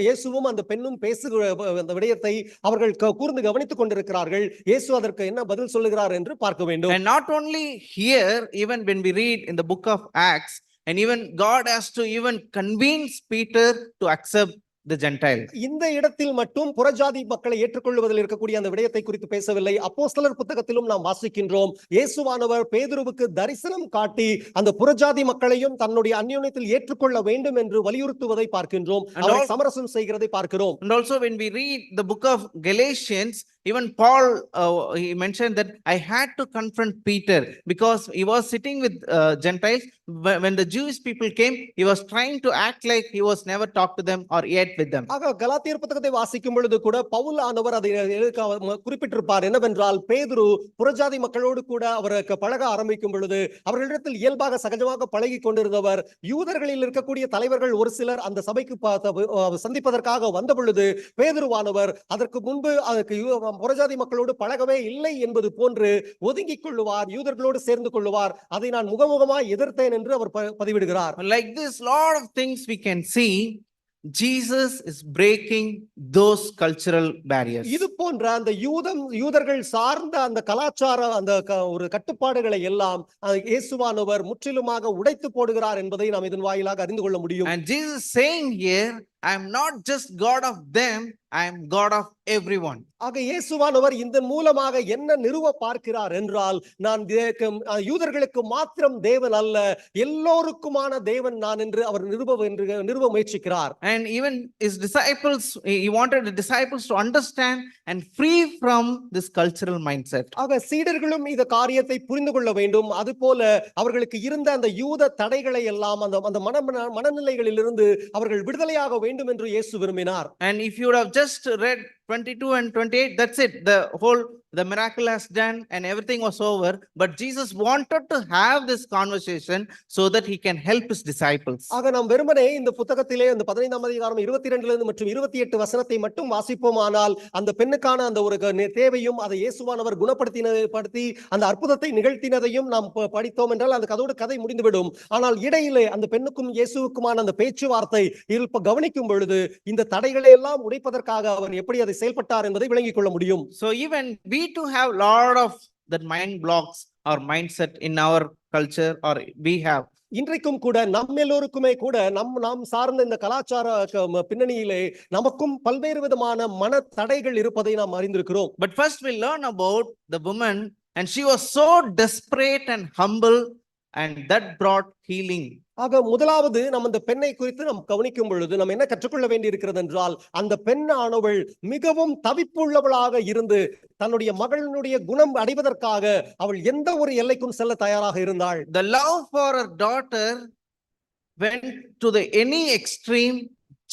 இயேசுவும் அந்த பெண்ணும் பேசுகிற அந்த விடயத்தை அவர்கள் கூர்ந்து கவனித்துக் கொண்டிருக்கிறார்கள். இயேசு அதற்கு என்ன பதில் சொல்லுகிறார் என்று பார்க்க வேண்டும். And not only here, even when we read in the book of Acts, and even God has to even convince Peter to accept the Gentile. இந்த இடத்தில் மட்டும் புறஜாதி மக்களை ஏற்றுக்கொள்வதில் இருக்கக்கூடிய அந்த விடயத்தை குறித்து பேசவில்லை. அப்போஸ்தலர் புத்தகத்திலும் நாம் வாசிக்கின்றோம், இயேசுவானவர் பேதுருவுக்கு தரிசனம் காட்டி அந்த புறஜாதி மக்களையும் தன்னுடைய அந்யோன்யத்தில் ஏற்றுக்கொள்ள வேண்டும் என்று வலியுறுத்துவதை பார்க்கின்றோம், அவரை சமரசம் செய்கிறதை பார்க்கிறோம். And also when we read the book of Galatians, even Paul he mentioned that I had to confront Peter because he was sitting with Gentiles. When the Jewish people came, he was trying to act like he was never talked to them or ate with them. ஆக கலாத்தியர் புத்தகத்தை வாசிக்கும் பொழுது கூட பவுல் ஆனவர் அதை குறிப்பிட்டிருப்பார். என்னவென்றால், பேதுரு புறஜாதி மக்களோடு கூட அவருக்கு பழக ஆரம்பிக்கும் பொழுது அவர்களிடத்தில் இயல்பாக சகஜமாக பழகி கொண்டிருந்தவர். யூதர்களில் இருக்கக்கூடிய தலைவர்கள் ஒரு சிலர் அந்த சபைக்கு சந்திப்பதற்காக வந்த பொழுது பேதுருவானவர் அதற்கு முன்பு அதற்கு புறஜாதி மக்களோடு பழகவே இல்லை என்பது போன்று ஒதுங்கிக் கொள்ளுவார், யூதர்களோடு சேர்ந்து கொள்ளுவார். அதை நான் முகமுகமாய் எதிர்த்தேன் என்று அவர் பதிவிடுகிறார். Like this, lot of things we can see. Jesus is breaking those cultural barriers. இது போன்ற அந்த யூதர்கள் சார்ந்த அந்த கலாச்சார அந்த ஒரு கட்டுப்பாடுகளை எல்லாம் இயேசுவானவர் முற்றிலுமாக உடைத்து போடுகிறார் என்பதை நாம் இதன் வாயிலாக அறிந்து கொள்ள முடியும். And Jesus saying here, I am not just God of them, I am God of everyone. ஆக இயேசுவானவர் இந்த மூலமாக என்ன நிறுவ பார்க்கிறார் என்றால், நான் யூதர்களுக்கு மாத்திரம் தேவன் அல்ல, எல்லோருக்குமான தேவன் நான் என்று அவர் நிறுவ முயற்சிக்கிறார். And even his disciples, he wanted the disciples to understand and free from this cultural mindset. ஆக சீடர்களும் இந்த காரியத்தை புரிந்து கொள்ள வேண்டும். அதுபோல அவர்களுக்கு இருந்த அந்த யூத தடைகளை எல்லாம் அந்த மனநிலைகளிலிருந்து அவர்கள் விடுதலையாக வேண்டும் என்று இயேசு விரும்பினார். And if you would have just read 22 and 28, that's it. The miracle has done and everything was over. But Jesus wanted to have this conversation so that he can help his disciples. ஆக நாம் வெறுமனே இந்த புத்தகத்திலே அந்த 15ஆம் அதிகாரம் 22 மற்றும் 28 வசனத்தை மட்டும் வாசிப்போமானால், அந்த பெண்ணுக்கான அந்த ஒரு தேவையும் அதை இயேசுவானவர் குணப்படுத்தி அந்த அற்புதத்தை நிகழ்த்தினதையும் நாம் படித்தோம் என்றால் அந்த கதை முடிந்துவிடும். ஆனால் இடையிலே அந்த பெண்ணுக்கும் இயேசுவுக்குமான அந்த பேச்சுவார்த்தை கவனிக்கும் பொழுது இந்த தடைகளை எல்லாம் உடைப்பதற்காக அவர் எப்படி அதை செயல்பட்டார் என்பதை விளங்கிக் கொள்ள முடியும். So even we too have lot of that mind blocks or mindset in our culture, or we have. இன்றைக்கும் கூட நம்ம எல்லோருக்குமே கூட நாம் சார்ந்த இந்த கலாச்சார பின்னணியிலே நமக்கும் பல்வேறு விதமான மன தடைகள் இருப்பதை நாம் அறிந்திருக்கிறோம். But first we learn about the woman, and she was so desperate and humble, and that brought healing. ஆக முதலாவது நம்ம இந்த பெண்ணை குறித்து நாம் கவனிக்கும் பொழுது நம்ம என்ன கற்றுக்கொள்ள வேண்டி இருக்கிறது என்றால், அந்த பெண்ணானவள் மிகவும் தவிப்புள்ளவளாக இருந்து தன்னுடைய மகளினுடைய குணம் அடைவதற்காக அவள் எந்த ஒரு எல்லைக்கும் செல்ல தயாராக இருந்தாள். The love for her daughter went to the any extreme,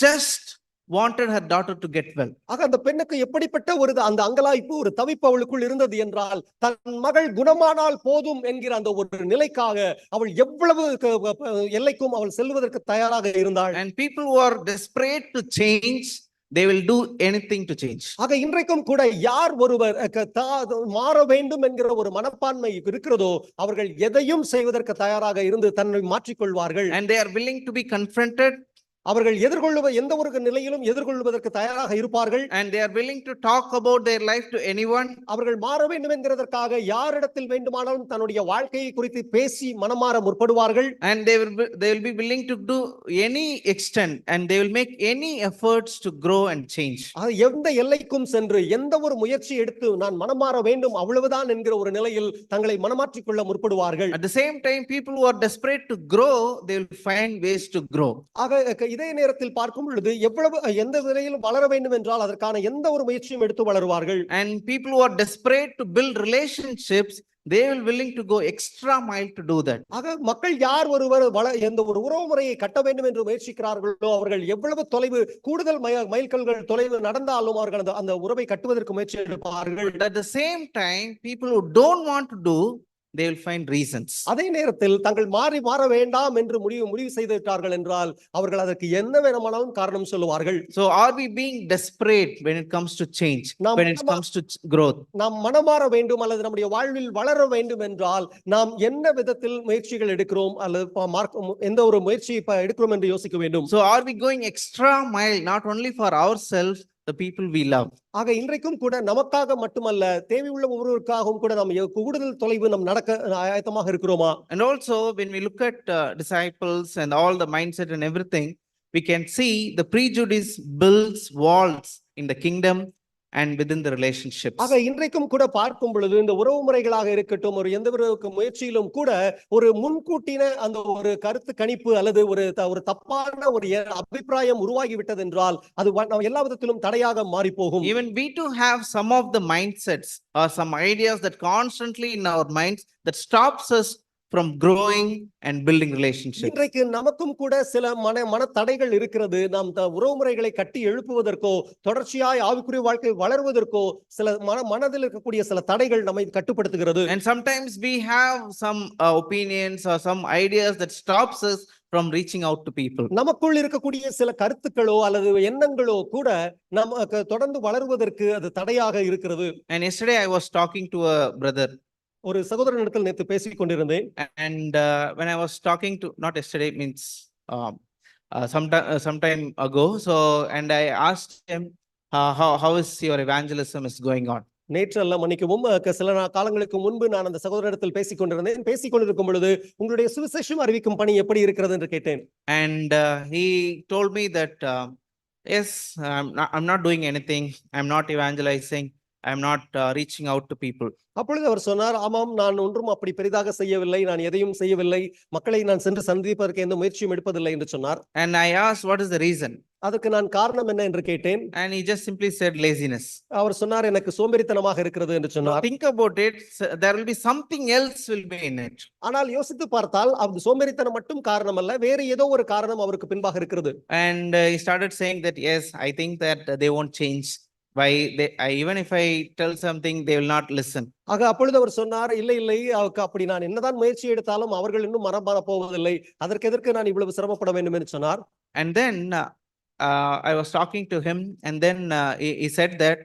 just wanted her daughter to get well. ஆக அந்த பெண்ணுக்கு எப்படிப்பட்ட ஒரு அந்த அங்கலாய்ப்பு, ஒரு தவிப்பு அவளுக்குள் இருந்தது என்றால், தன் மகள் குணமானால் போதும் என்கிற அந்த ஒரு நிலைக்காக அவள் எவ்வளவு எல்லைக்கும் அவள் செல்வதற்கு தயாராக இருந்தாள். And people who are desperate to change, they will do anything to change. ஆக இன்றைக்கும் கூட யார் ஒருவர் மாற வேண்டும் என்கிற ஒரு மனப்பான்மை இருக்கிறதோ அவர்கள் எதையும் செய்வதற்கு தயாராக இருந்து தன்னை மாற்றிக்கொள்வார்கள். And they are willing to be confronted. அவர்கள் எந்த ஒரு நிலையிலும் எதிர்கொள்வதற்கு தயாராக இருப்பார்கள். And they are willing to talk about their life to anyone. அவர்கள் மாற வேண்டும் என்கிறதற்காக யாரிடத்தில் வேண்டுமானாலும் தன்னுடைய வாழ்க்கையை குறித்து பேசி மனமாற முற்படுவார்கள். And they will be willing to do any extent, and they will make any efforts to grow and change. எந்த எல்லைக்கும் சென்று எந்த ஒரு முயற்சி எடுத்து நான் மனமாற வேண்டும் அவ்வளவுதான் என்கிற ஒரு நிலையில் தங்களை மனமாற்றிக் கொள்ள முற்படுவார்கள். At the same time, people who are desperate to grow, they will find ways to grow. ஆக இதே நேரத்தில் பார்க்கும் பொழுது எந்த நிலையிலும் வளர வேண்டும் என்றால் அதற்கான எந்த ஒரு முயற்சியும் எடுத்து வளருவார்கள். And people who are desperate to build relationships, they will willing to go extra mile to do that. ஆக மக்கள் யார் ஒருவர் எந்த ஒரு உறவு முறையை கட்ட வேண்டும் என்று முயற்சிக்கிறார்களோ அவர்கள் எவ்வளவு தொலைவு கூடுதல் மைல்கல்கள் தொலைவு நடந்தாலும் அவர்கள் அந்த உறவை கட்டுவதற்கு முயற்சி எடுப்பார்கள். At the same time, people who don't want to do, they will find reasons. அதே நேரத்தில் தங்கள் மாற வேண்டாம் என்று முடிவு செய்து விட்டார்கள் என்றால் அவர்கள் அதற்கு என்ன வேணுமானாலும் காரணம் சொல்லுவார்கள். So are we being desperate when it comes to change, when it comes to growth? நாம் மனமாற வேண்டும் அல்லது நம்முடைய வாழ்வில் வளர வேண்டும் என்றால் நாம் என்ன விதத்தில் முயற்சிகள் எடுக்கிறோம் அல்லது எந்த ஒரு முயற்சி எடுக்கிறோம் என்று யோசிக்க வேண்டும். So are we going extra mile not only for ourselves, the people we love? ஆக இன்றைக்கும் கூட நமக்காக மட்டுமல்ல தேவையுள்ள ஒவ்வொருவருக்காகவும் கூட நாம் கூடுதல் தொலைவு நாம் நடக்க ஆயத்தமாக இருக்கிறோமா? And also when we look at disciples and all the mindset and everything, we can see the prejudice builds walls in the kingdom and within the relationships. ஆக இன்றைக்கும் கூட பார்க்கும் பொழுது இந்த உறவு முறைகளாக இருக்கட்டும், ஒரு எந்த ஒரு முயற்சியிலும் கூட ஒரு முன்கூட்டின அந்த ஒரு கருத்து கணிப்பு அல்லது ஒரு தப்பான ஒரு அபிப்பிராயம் உருவாகி விட்டது என்றால் அது எல்லா விதத்திலும் தடையாக மாறி போகும். Even we too have some of the mindsets or some ideas that constantly in our minds that stops us from growing and building relationships. இன்றைக்கு நமக்கும் கூட சில மன தடைகள் இருக்கிறது. நாம் உறவு முறைகளை கட்டி எழுப்புவதற்கோ தொடர்ச்சியாய் ஆவிக்குரிய வாழ்க்கை வளர்வதற்கோ சில மனதில் இருக்கக்கூடிய சில தடைகள் நம்மை கட்டுப்படுத்துகிறது. And sometimes we have some opinions or some ideas that stops us from reaching out to people. நமக்குள் இருக்கக்கூடிய சில கருத்துக்களோ அல்லது எண்ணங்களோ கூட நமக்கு தொடர்ந்து வளருவதற்கு அது தடையாக இருக்கிறது. And yesterday I was talking to a brother, ஒரு சகோதரனிடத்தில் நேத்து பேசிக் கொண்டிருந்தேன். and when I was talking to, not yesterday, means sometime ago. So, and I asked him, how is your evangelism is going on? நேற்று அல்ல, மன்னிக்கவும், சில காலங்களுக்கு முன்பு நான் அந்த சகோதரனிடத்தில் பேசிக் கொண்டிருந்தேன். பேசிக் கொண்டிருக்கும் பொழுது உங்களுடைய சுவிசேஷம் அறிவிக்கும் பணி எப்படி இருக்கிறது என்று கேட்டேன். And he told me that yes, I'm not doing anything. I'm not evangelizing. I'm not reaching out to people. அப்பொழுது அவர் சொன்னார், ஆமாம், நான் ஒன்றும் அப்படி பெரிதாக செய்யவில்லை, நான் எதையும் செய்யவில்லை, மக்களை நான் சென்று சந்திப்பதற்கு எந்த முயற்சியும் எடுப்பதில்லை என்று சொன்னார். And I asked, what is the reason? அதுக்கு நான் காரணம் என்ன என்று கேட்டேன். And he just simply said laziness. அவர் சொன்னார், எனக்கு சோம்பேறித்தனமாக இருக்கிறது என்று சொன்னார். Think about it, there will be something else will be in it. ஆனால் யோசித்து பார்த்தால் அந்த சோம்பேறித்தனம் மட்டும் காரணம் அல்ல, வேறு ஏதோ ஒரு காரணம் அவருக்கு பின்பாக இருக்கிறது. And he started saying that yes, I think that they won't change. Why even if I tell something, they will not listen. ஆக அப்பொழுது அவர் சொன்னார், இல்லை, அப்படி நான் என்னதான் முயற்சி எடுத்தாலும் அவர்கள் இன்னும் மனம் மாற போவதில்லை, அதற்கு எதற்கு நான் இவ்வளவு சிரமப்பட வேண்டும் என்று சொன்னார். And then I was talking to him, and then he said that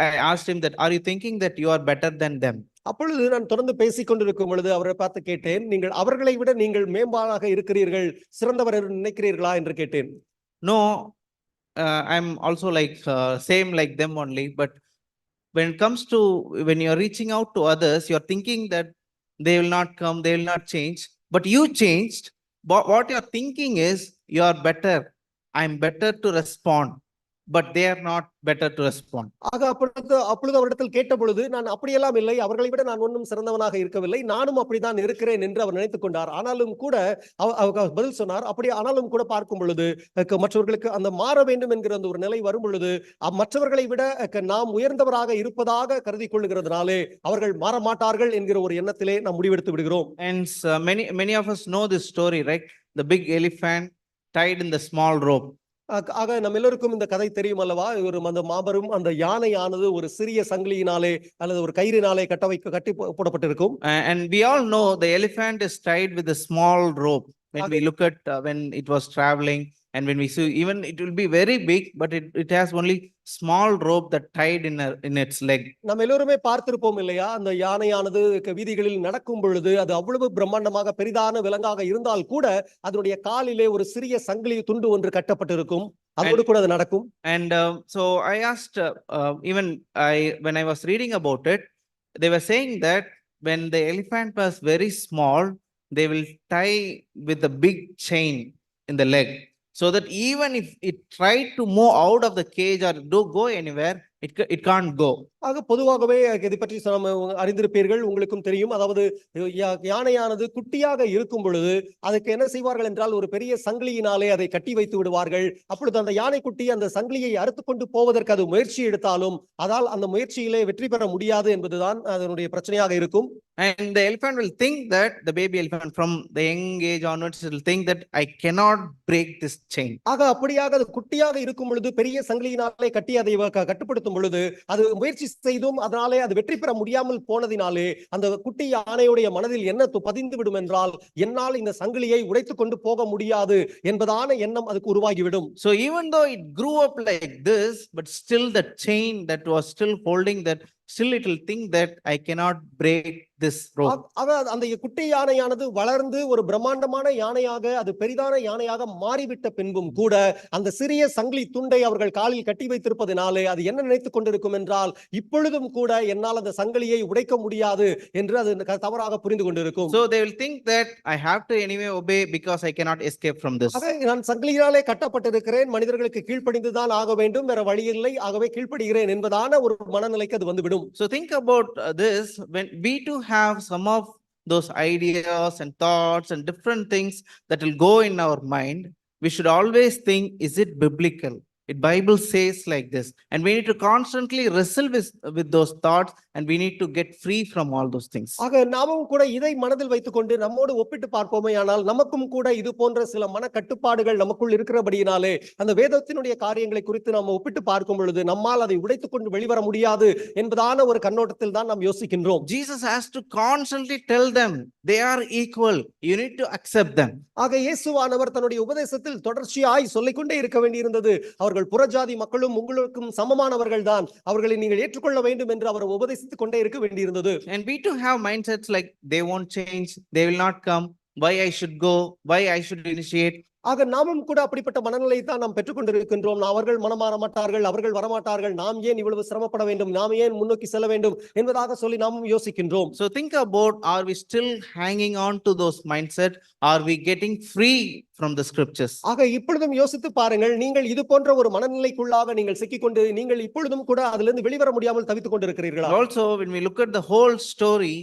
I asked him that, are you thinking that you are better than them? அப்பொழுது நான் தொடர்ந்து பேசிக் கொண்டிருக்கும் பொழுது அவரை பார்த்து கேட்டேன், நீங்கள் அவர்களை விட நீங்கள் மேம்பாலாக இருக்கிறீர்கள், சிறந்தவர் என்று நினைக்கிறீர்களா என்று கேட்டேன். No, I'm also like same like them only. But when it comes to, when you're reaching out to others, you're thinking that they will not come, they will not change. But you changed. But what you're thinking is you are better. I'm better to respond. But they are not better to respond. ஆக அப்பொழுது அவரிடத்தில் கேட்ட பொழுது, நான் அப்படியெல்லாம் இல்லை, அவர்களை விட நான் ஒன்றும் சிறந்தவனாக இருக்கவில்லை, நானும் அப்படித்தான் இருக்கிறேன் என்று அவர் நினைத்துக் கொண்டார். ஆனாலும் கூட பதில் சொன்னார், அப்படி ஆனாலும் கூட பார்க்கும் பொழுது மற்றவர்களுக்கு அந்த மாற வேண்டும் என்கிற அந்த ஒரு நிலை வரும் பொழுது மற்றவர்களை விட நாம் உயர்ந்தவராக இருப்பதாக கருதி கொள்ளுகிறதுனாலே அவர்கள் மாற மாட்டார்கள் என்கிற ஒரு எண்ணத்திலே நாம் முடிவெடுத்து விடுகிறோம். And many of us know this story, right? The big elephant tied in the small rope. ஆக நம்ம எல்லோருக்கும் இந்த கதை தெரியும் அல்லவா? ஒரு அந்த மாபெரும் அந்த யானையானது ஒரு சிறிய சங்கிலியினாலே அல்லது ஒரு கயிறினாலே கட்டி போடப்பட்டிருக்கும். And we all know the elephant is tied with a small rope. When we look at when it was traveling, and when we see, even it will be very big, but it has only small rope that tied in its leg. நம்ம எல்லோருமே பார்த்திருப்போம் இல்லையா? அந்த யானையானது வீதிகளில் நடக்கும் பொழுது அது அவ்வளவு பிரம்மாண்டமாக பெரிதான விலங்காக இருந்தால் கூட அதனுடைய காலிலே ஒரு சிறிய சங்கிலி துண்டு ஒன்று கட்டப்பட்டிருக்கும். அதோடு கூட அது நடக்கும். And so I asked, when I was reading about it, they were saying that when the elephant was very small, they will tie with a big chain in the leg, so that even if it tried to move out of the cage or go anywhere, it can't go. ஆக பொதுவாகவே இதை பற்றி அறிந்திருப்பீர்கள், உங்களுக்கும் தெரியும். அதாவது யானையானது குட்டியாக இருக்கும் பொழுது அதுக்கு என்ன செய்வார்கள் என்றால் ஒரு பெரிய சங்கிலியினாலே அதை கட்டி வைத்து விடுவார்கள். அப்பொழுது அந்த யானைக்குட்டி அந்த சங்கிலியை அறுத்து கொண்டு போவதற்கு அது முயற்சி எடுத்தாலும் அதால் அந்த முயற்சியிலே வெற்றி பெற முடியாது என்பதுதான் அதனுடைய பிரச்சனையாக இருக்கும். And the elephant will think that, the baby elephant from the young age onwards will think that I cannot break this chain. ஆக அப்படியாக அது குட்டியாக இருக்கும் பொழுது பெரிய சங்கிலியினாலே கட்டி அதை கட்டுப்படுத்தும் பொழுது அது முயற்சி செய்தும் அதனாலே அது வெற்றி பெற முடியாமல் போனதினாலே அந்த குட்டி யானையுடைய மனதில் என்ன பதிந்து விடும் என்றால், என்னால் இந்த சங்கிலியை உடைத்து கொண்டு போக முடியாது என்பதான எண்ணம் அதுக்கு உருவாகிவிடும். So even though it grew up like this, but still the chain that was still holding that, still it will think that I cannot break this rope. அந்த குட்டி யானையானது வளர்ந்து ஒரு பிரம்மாண்டமான யானையாக, அது பெரிதான யானையாக மாறிவிட்ட பின்பும் கூட அந்த சிறிய சங்கிலி துண்டை அவர்கள் காலில் கட்டி வைத்திருப்பதினாலே அது என்ன நினைத்துக் கொண்டிருக்கும் என்றால், இப்பொழுதும் கூட என்னால் அந்த சங்கிலியை உடைக்க முடியாது என்று அது தவறாக புரிந்து கொண்டிருக்கும். So they will think that I have to anyway obey because I cannot escape from this. நான் சங்கிலியாலே கட்டப்பட்டிருக்கிறேன், மனிதர்களுக்கு கீழ்ப்படிந்துதான் ஆக வேண்டும், வேற வழி இல்லை, ஆகவே கீழ்ப்படுகிறேன் என்பதான ஒரு மனநிலைக்கு அது வந்துவிடும். So think about this, when we too have some of those ideas and thoughts and different things that will go in our mind, we should always think, is it biblical? The Bible says like this, and we need to constantly wrestle with those thoughts and we need to get free from all those things. ஆக நாமும் கூட இதை மனதில் வைத்துக்கொண்டு நம்மோடு ஒப்பிட்டு பார்ப்போமே, ஆனால் நமக்கும் கூட இது போன்ற சில மன கட்டுப்பாடுகள் நமக்குள் இருக்கிறபடியினாலே அந்த வேதத்தினுடைய காரியங்களை குறித்து நாம் ஒப்பிட்டு பார்க்கும் பொழுது நம்மால் அதை உடைத்துக் கொண்டு வெளிவர முடியாது என்பதான ஒரு கண்ணோட்டத்தில் தான் நாம் யோசிக்கின்றோம். Jesus has to constantly tell them they are equal, you need to accept them. ஆக இயேசுவானவர் தன்னுடைய உபதேசத்தில் தொடர்ச்சியாய் சொல்லிக்கொண்டே இருக்க வேண்டியிருந்தது. அவர்கள் புறஜாதி மக்களும் உங்களுக்கும் சமமானவர்கள் தான், அவர்களை நீங்கள் ஏற்றுக்கொள்ள வேண்டும் என்று அவர் உபதேசித்துக் கொண்டே இருக்க வேண்டியிருந்தது. And we too have mindsets like they won't change, they will not come, why I should go, why I should initiate. ஆக நாமும் கூட அப்படிப்பட்ட மனநிலை தான் நாம் பெற்றுக்கொண்டிருக்கின்றோம். அவர்கள் மனமாற மாட்டார்கள், அவர்கள் வரமாட்டார்கள், நாம் ஏன் இவ்வளவு சிரமப்பட வேண்டும், நாம் ஏன் முன்னோக்கி செல்ல வேண்டும் என்பதாக சொல்லி நாமும் யோசிக்கின்றோம். So think about, are we still hanging on to those mindset? Are we getting free from the scriptures? ஆக இப்பொழுதும் யோசித்து பாருங்கள், நீங்கள் இது போன்ற ஒரு மனநிலைக்குள்ளாக நீங்கள் சிக்கிக்கொண்டு நீங்கள் இப்பொழுதும் கூட அதிலிருந்து வெளிவர முடியாமல் தவித்துக் கொண்டிருக்கிறீர்களா? Also, when we look at the whole story,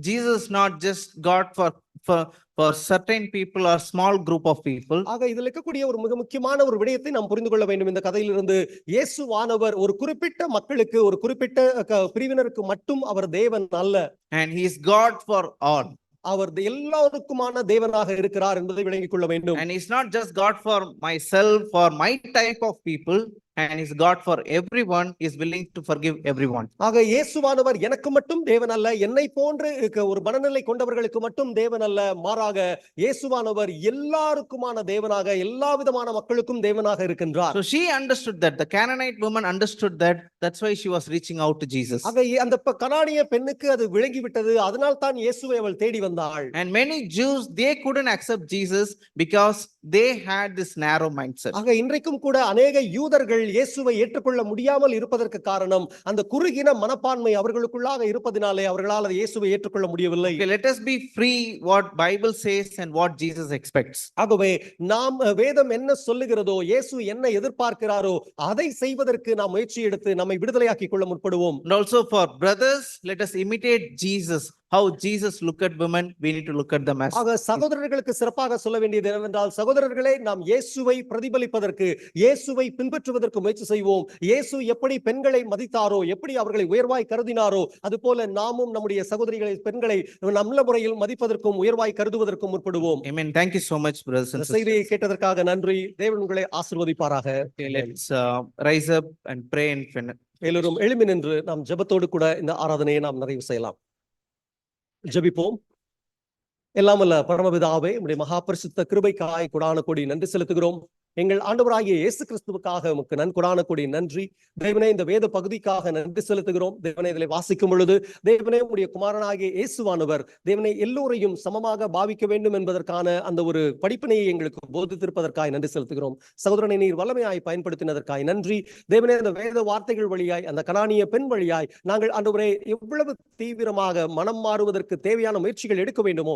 Jesus is not just God for certain people or small group of people. ஆக இதில் இருக்கக்கூடிய ஒரு மிக முக்கியமான ஒரு விடயத்தை நாம் புரிந்து கொள்ள வேண்டும். இந்த கதையிலிருந்து இயேசுவானவர் ஒரு குறிப்பிட்ட மக்களுக்கு, ஒரு குறிப்பிட்ட பிரிவினருக்கு மட்டும் அவர் தேவன் அல்ல. And he is God for all. அவர் எல்லாருக்குமான தேவனாக இருக்கிறார் என்பதை விளங்கிக் கொள்ள வேண்டும். And he's not just God for myself or my type of people, and he's God for everyone, is willing to forgive everyone. ஆக இயேசுவானவர் எனக்கு மட்டும் தேவன் அல்ல, என்னை போன்று ஒரு மனநிலை கொண்டவர்களுக்கு மட்டும் தேவன் அல்ல, மாறாக இயேசுவானவர் எல்லாருக்குமான தேவனாக, எல்லா விதமான மக்களுக்கும் தேவனாக இருக்கின்றார். So she understood that, the Canaanite woman understood that, that's why she was reaching out to Jesus. ஆக அந்த கனானிய பெண்ணுக்கு அது விளங்கிவிட்டது, அதனால் தான் இயேசுவை அவள் தேடி வந்தாள். And many Jews, they couldn't accept Jesus because they had this narrow mindset. ஆக இன்றைக்கும் கூட அநேக யூதர்கள் இயேசுவை ஏற்றுக்கொள்ள முடியாமல் இருப்பதற்கு காரணம் அந்த குறுகின மனப்பான்மை அவர்களுக்குள்ளாக இருப்பதினாலே அவர்களால் இயேசுவை ஏற்றுக்கொள்ள முடியவில்லை. Okay, let us be free what Bible says and what Jesus expects. ஆகவே நாம் வேதம் என்ன சொல்லுகிறதோ, இயேசு என்ன எதிர்பார்க்கிறாரோ அதை செய்வதற்கு நாம் முயற்சி எடுத்து நம்மை விடுதலையாக்கிக் கொள்ள முற்படுவோம். And also for brothers, let us imitate Jesus. How Jesus look at women, we need to look at them as. ஆக சகோதரர்களுக்கு சிறப்பாக சொல்ல வேண்டியது என்னவென்றால், சகோதரர்களே, நாம் இயேசுவை பிரதிபலிப்பதற்கு, இயேசுவை பின்பற்றுவதற்கு முயற்சி செய்வோம். இயேசு எப்படி பெண்களை மதித்தாரோ, எப்படி அவர்களை உயர்வாய் கருதினாரோ, அதுபோல நாமும் நம்முடைய சகோதரிகளை, பெண்களை நல்ல முறையில் மதிப்பதற்கும் உயர்வாய் கருதுவதற்கும் முற்படுவோம். Amen. Thank you so much, brothers and sisters. செய்தியை கேட்டதற்காக நன்றி. தேவன் உங்களை ஆசீர்வதிப்பாராக. Okay, let's rise up and pray and finish. எல்லோரும் எழும்பி நின்று நாம் ஜெபத்தோடு கூட இந்த ஆராதனையை நாம் நிறைவு செய்யலாம். ஜெபிப்போம். எல்லாம் வல்ல பரமபிதாவே, உம்முடைய மகா பரிசுத்த கிருபைக்காய் கொடான கொடி நன்றி செலுத்துகிறோம். எங்கள் ஆண்டவராகிய இயேசு கிறிஸ்துவுக்காக உமக்கு நன்கொடான கொடி நன்றி. தேவனே, இந்த வேத பகுதிக்காக நன்றி செலுத்துகிறோம். தேவனே, இதில் வாசிக்கும் பொழுது தேவனே, உம்முடைய குமாரனாகிய இயேசுவானவர் தேவனே எல்லோரையும் சமமாக பாவிக்க வேண்டும் என்பதற்கான அந்த ஒரு படிப்பினையை எங்களுக்கு போதித்திருப்பதற்காய் நன்றி செலுத்துகிறோம். சகோதரனை நீர் வல்லமையாய் பயன்படுத்தினதற்காய் நன்றி. தேவனே, அந்த வேத வார்த்தைகள் வழியாய், அந்த கனானிய பெண் வழியாய் நாங்கள் ஆண்டவரே எவ்வளவு தீவிரமாக மனம் மாறுவதற்கு தேவையான முயற்சிகள் எடுக்க வேண்டுமோ